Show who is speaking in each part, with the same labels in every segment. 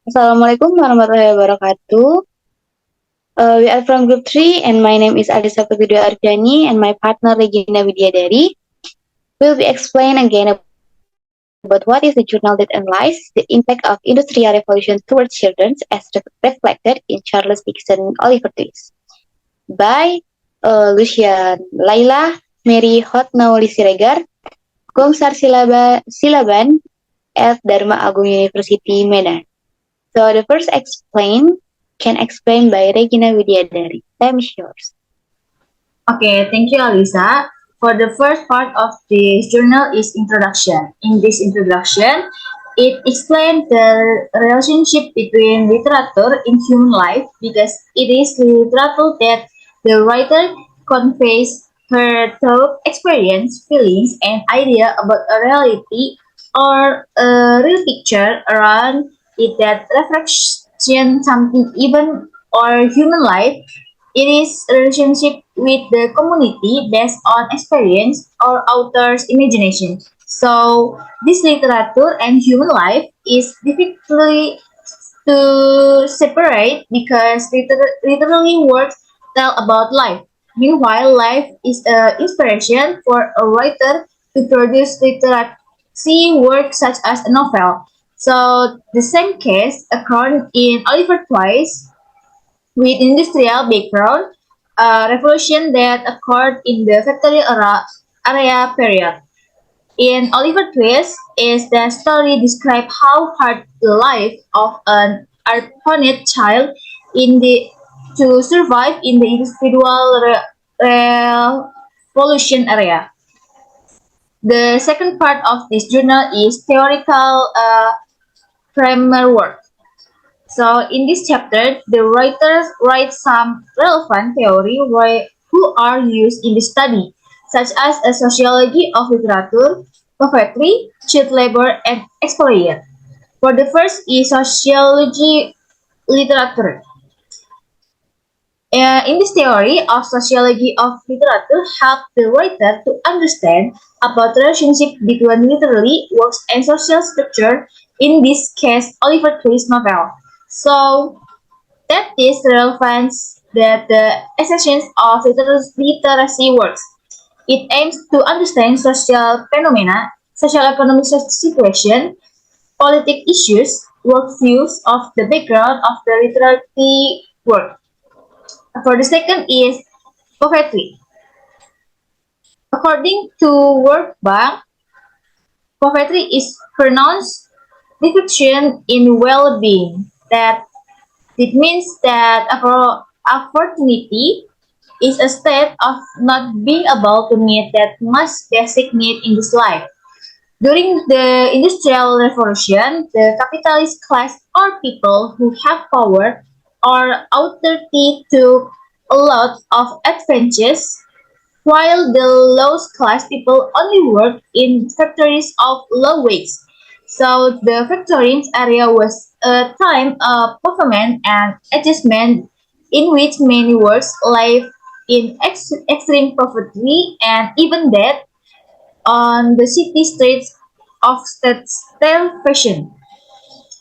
Speaker 1: Assalamualaikum warahmatullahi wabarakatuh. We are from Group 3 and my name is Alisa Puteri D.A and my partner Regina Widyadhari will be explain again about what is the journal that analyzes the impact of industrial revolution towards children as reflected in Charles Dickens Oliver Twist by Lucian, Laila, Merri, Hotnauli Siregar, Gongsar Silaban at Dharma Agung University Medan. So the first can explain by Regina Widyadhari. Time is yours.
Speaker 2: Okay, thank you, Alisa. For the first part of this journal is introduction. In this introduction, it explains the relationship between literature in human life because it is literature that the writer conveys her thought, experience, feelings, and idea about a reality or a real picture around it that reflects something even or human life. It is a relationship with the community based on experience or author's imagination. So this literature and human life is difficult to separate because literally works tell about life. Meanwhile, life is an inspiration for a writer to produce literary work such as a novel. So the same case occurred in Oliver Twist with industrial background, a revolution that occurred in the factory area period. In Oliver Twist is the story describe how hard the life of an orphaned child in the to survive in the individual revolution area. The second part of this journal is theoretical framework. So in this chapter, the writers write some relevant theory who are used in the study, such as a sociology of literature, poetry, child labor, and exploitation. For the first is sociology literature. In this theory of sociology of literature help the writer to understand about the relationship between literary works and social structure, in this case Oliver Twist novel. So that is the relevance that the essence of literacy works. It aims to understand social phenomena, social economic situation, politic issues, worldviews of the background of the literary work. For the second is poetry. According to World Bank, poetry is pronounced diffusion in well-being. It means that opportunity is a state of not being able to meet that most basic need in this life. During the Industrial Revolution, the capitalist class or people who have power or authority took a lot of advantages, while the low class people only work in factories of low wage. So the factoring area was a time of performance and adjustment in which many workers live in extreme poverty and even death on the city streets of starvation.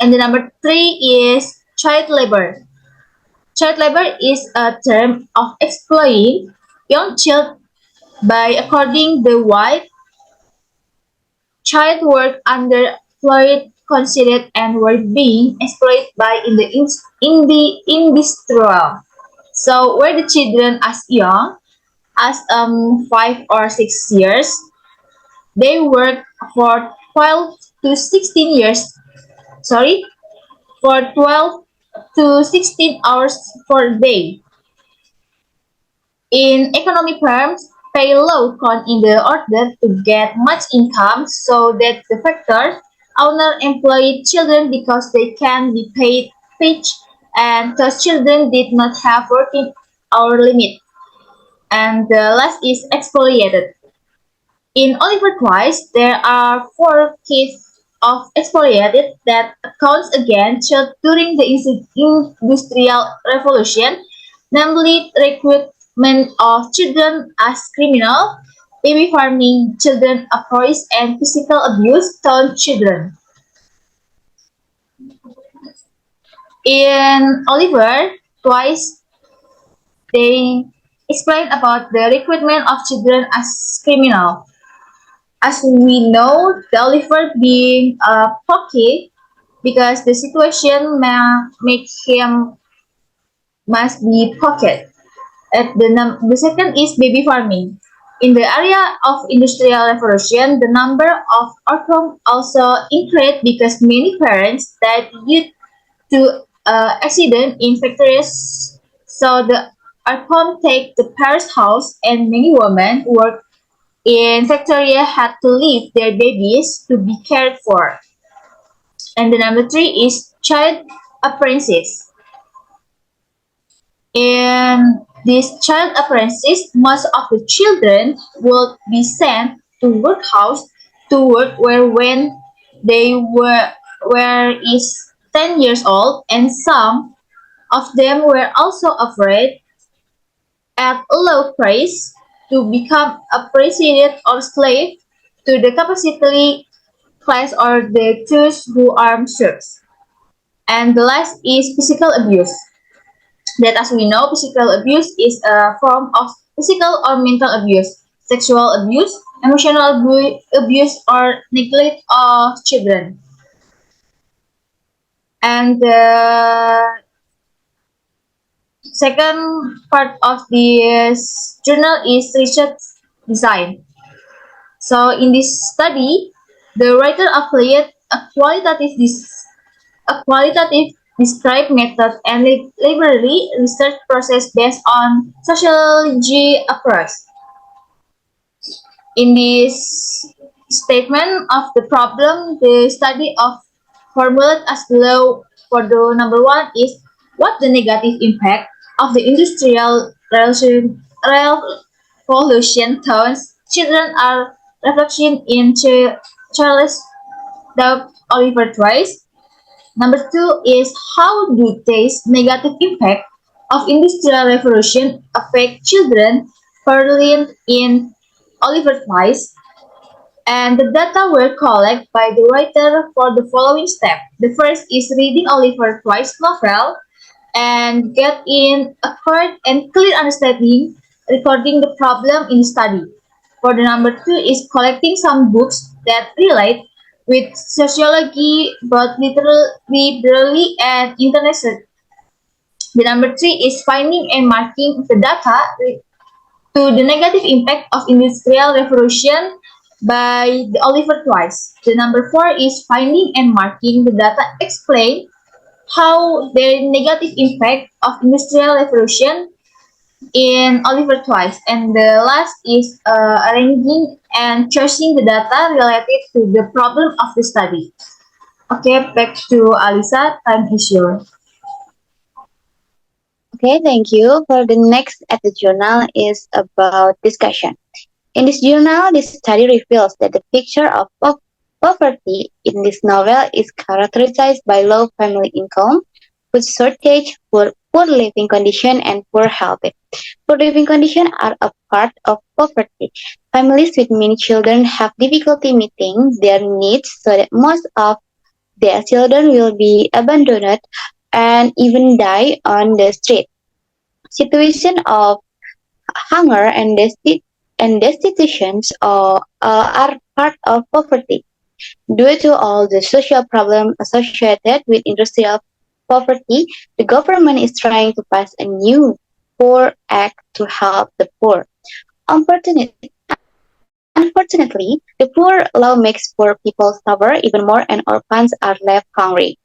Speaker 2: And the number three is child labor. Child labor is a term of exploiting young children by according the white child work under Floyd considered and were being exploited by in the industrial. So where the children as young as 5 or 6 years, they work for 12 to 16 years. Sorry, for 12 to 16 hours per day. In economic terms, pay low count in the order to get much income so that the factor owner employ children because they can be paid wage and those children did not have working hour limit. And the last is exfoliated. In Oliver Twist, there are 4 cases of exfoliated that accounts again showed during the Industrial Revolution, namely recruitment of children as criminal, baby farming, children abuse, and physical abuse toward children. In Oliver Twist, they explain about the recruitment of children as criminal. As we know, the Oliver being a pocket because the situation may make him must be pocket. The second is baby farming. In the area of industrial revolution, the number of orphans also increased because many parents died due to accident in factories. So the orphan take the parents' house, and many women who work in factory had to leave their babies to be cared for. And the number three is child apprentices. In this child apprentices, most of the children will be sent to workhouse to work where when they were is 10 years old, and some of them were also afraid at a low price to become a president or slave to the capacity class or the those who are serfs. And the last is physical abuse. That as we know, physical abuse is a form of physical or mental abuse, sexual abuse, emotional abuse, or neglect of children. And the second part of this journal is research design. So in this study, the writer applied a qualitative described method and library research process based on sociology approach. In this statement of the problem, the study of formulated as below. For the number one is what the negative impact of the industrial revolution towards children are reflection in Charles Oliver Twist. Number two is how do these negative impact of industrial revolution affect children Berlin in Oliver Twist, and the data were collected by the writer for the following step. The first is reading Oliver Twist's novel and get in a clear and clear understanding recording the problem in study. For the number two is collecting some books that relate with sociology, both literally and internationally. The number three is finding and marking the data to the negative impact of industrial revolution by the Oliver Twist. The number four is finding and marking the data explain how the negative impact of industrial revolution in Oliver Twist. And the last is arranging and choosing the data related to the problem of the study. Okay, back to Alisa. Time is yours.
Speaker 1: Okay, thank you. For the next at the journal is about discussion. In this journal, this study reveals that the picture of poverty in this novel is characterized by low family income, food shortage, poor living condition, and poor health. Poor living conditions are a part of poverty. Families with many children have difficulty meeting their needs, so that most of their children will be abandoned and even die on the street. Situation of hunger and destitutions are part of poverty. Due to all the social problems associated with industrial poverty, the government is trying to pass a new Poor Act to help the poor. Unfortunately, the poor law makes poor people suffer even more and orphans are left hungry.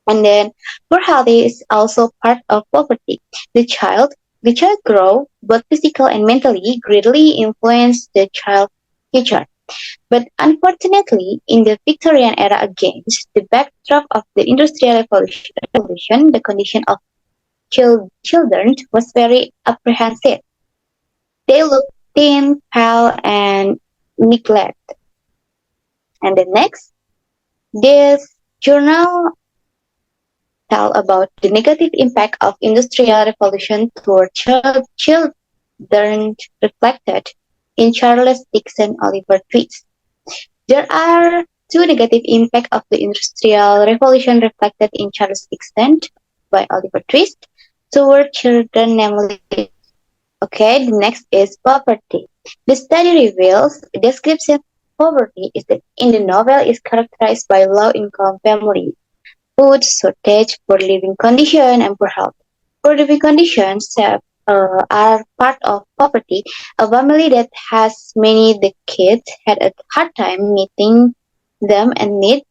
Speaker 1: And then poor health is also part of poverty. The child the child grow both physical and mentally greatly influence the child's future. But unfortunately, in the Victorian era against the backdrop of the Industrial Revolution, the condition of children was very apprehensive. They looked thin, pale, and neglected. And the next, this journal tell about the negative impact of industrial revolution toward children reflected in Charles Dickens Oliver Twist. There are Two negative impact of the Industrial Revolution reflected in Charles Dickens by Oliver Twist toward children, namely. Okay, the next is poverty. The study reveals the description of poverty is that in the novel is characterized by low-income families, food shortage, poor living condition, and poor health. Poor living conditions are part of poverty. A family that has many the kids had a hard time meeting them and need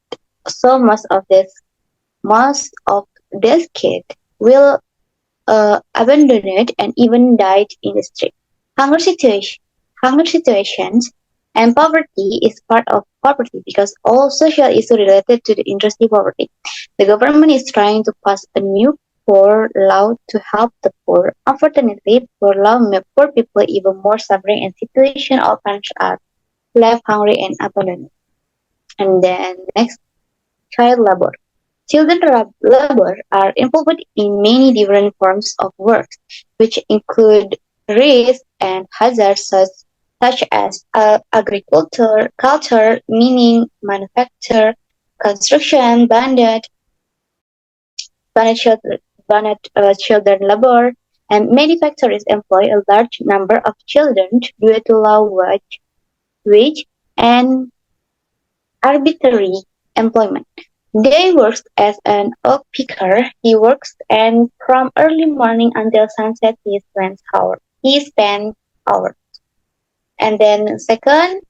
Speaker 1: so most of these kids will abandon it and even died in the street. Hunger situation, hunger situations, and poverty is part of poverty because all social issues related to the industry poverty. The government is trying to pass a new poor law to help the poor. Unfortunately, poor law make poor people even more suffering and situation orphans are left hungry and abandoned. And then next, child labor. Children labor are involved in many different forms of work, which include risks and hazards such as agriculture, culture, mining, manufacture, construction, children labor, and many factories employ a large number of children due to low wage and arbitrary employment. Day works as an oak picker. He works and from early morning until sunset He spends hours. And then second,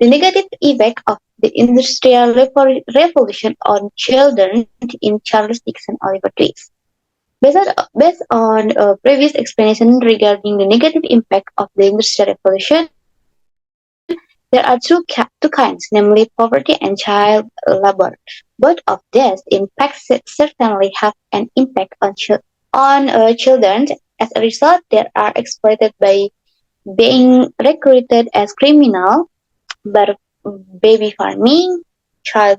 Speaker 1: the negative effect of the Industrial Revolution on children in Charles Dickens Oliver Twist. Based on previous explanation regarding the negative impact of the Industrial Revolution, there are two kinds, namely poverty and child labor. Both of these impacts certainly have an impact on children. As a result, they are exploited by being recruited as criminal, but baby farming, child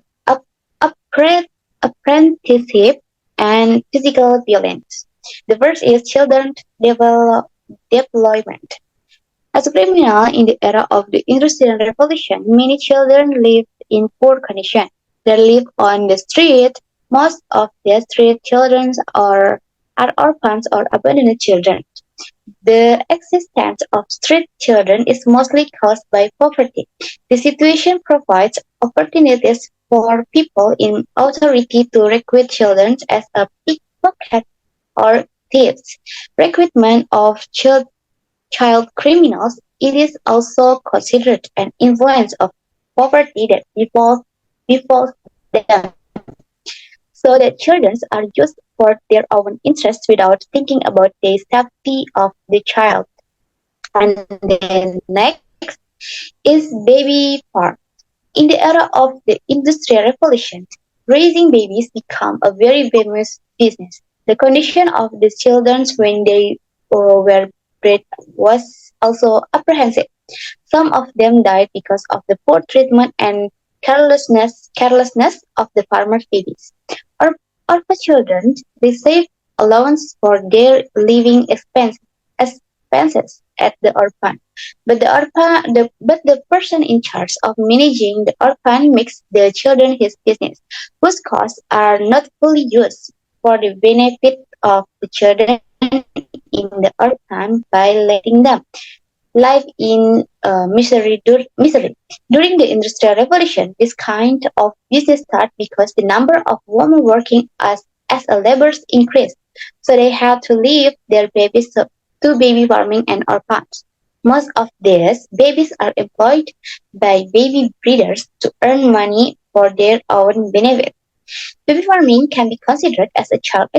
Speaker 1: apprenticeship, and physical violence. The first is children deployment. As a criminal in the era of the Industrial Revolution, many children lived in poor conditions. They live on the street. Most of the street children are orphans or abandoned children. The existence of street children is mostly caused by poverty. The situation provides opportunities for people in authority to recruit children as a pickpocket or thieves. Recruitment of child criminals, it is also considered an influence of poverty that befalls them, so that children are used for their own interests without thinking about the safety of the child. And then next is baby farm. In the era of the Industrial Revolution, raising babies became a very famous business. The condition of the children when they were bred was also apprehensive. Some of them died because of the poor treatment and carelessness of the farmers' babies. Or orphan children receive allowance for their living expenses at the orphan. But the person in charge of managing the orphan makes the children his business, whose costs are not fully used for the benefit of the children in the orphan by letting them live in misery. During the Industrial Revolution, this kind of business started because the number of women working as a laborers increased, so they had to leave their babies to baby farming and orphans. Most of these babies are employed by baby breeders to earn money for their own benefit. Baby farming can be considered as a child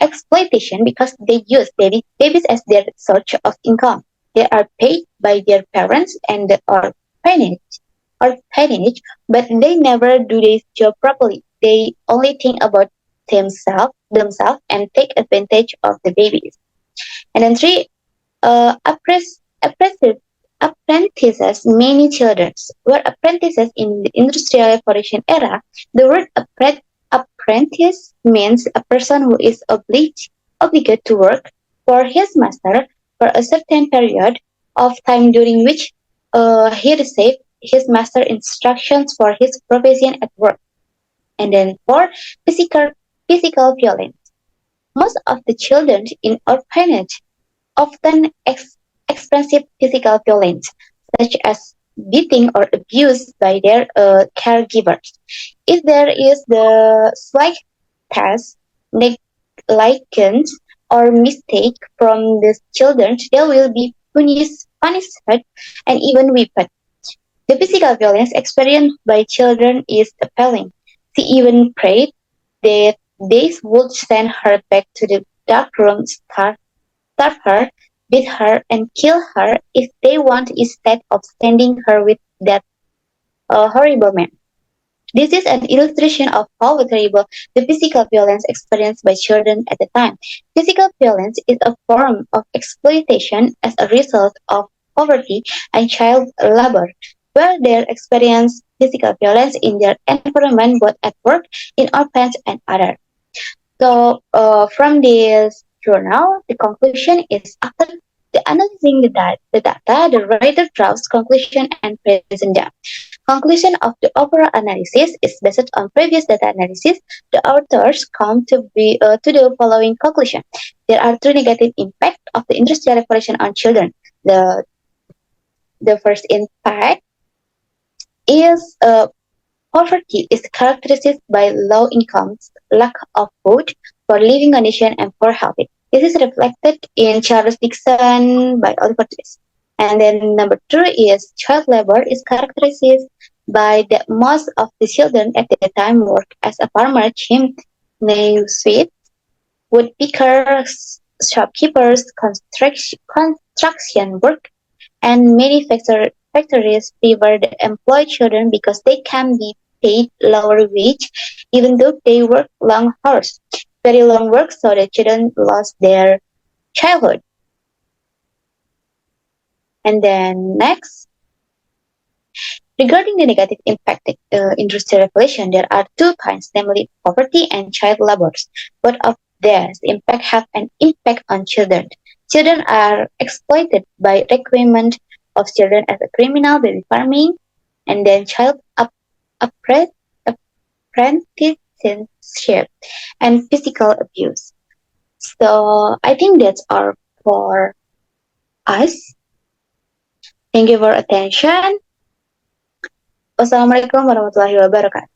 Speaker 1: exploitation because they use babies as their source of income. They are paid by their parents and the orphanage, but they never do their job properly. They only think about themselves, and take advantage of the babies. And then three, apprentices. Many children were apprentices in the Industrial Revolution era. The word apprentice means a person who is obliged to work for his master for a certain period of time during which he receives his master instructions for his profession at work. And then 4, physical violence. Most of the children in orphanage often experience physical violence, such as beating or abuse by their caregivers. If there is the slightest negligence or mistake from the children, they will be punished and even whipped. The physical violence experienced by children is appalling. She even prayed that they would send her back to the dark room, starve her, beat her, and kill her if they want, instead of sending her with that horrible man. This is an illustration of how terrible the physical violence experienced by children at the time. Physical violence is a form of exploitation as a result of poverty and child labor, where they experience physical violence in their environment, both at work, in orphans, and others. So, from this journal, the conclusion is after analyzing the data, the writer draws conclusion and present them. Conclusion of the overall analysis is based on previous data analysis. The authors come to the following conclusion. There are three negative impacts of the industrial revolution on children. The first impact is poverty is characterized by low incomes, lack of food for living condition, and poor health. This is reflected in Charles Dickens by Oliver Twist. And then number 2 is child labor is characterized by that most of the children at the time work as a farmer, chimney woodpeckers, shopkeepers, construction work, and many factories prefer to employ children because they can be paid lower wage even though they work long hours. Very long work, so the children lost their childhood. And then next, regarding the negative impact of industrial revolution, there are 2 points, namely poverty and child labor. Both of these impact have an impact on children. Children are exploited by requirement of children as a criminal, baby farming, and then child apprenticeship and physical abuse. So I think that's all for us. Thank you for attention. Wassalamualaikum warahmatullahi wabarakatuh.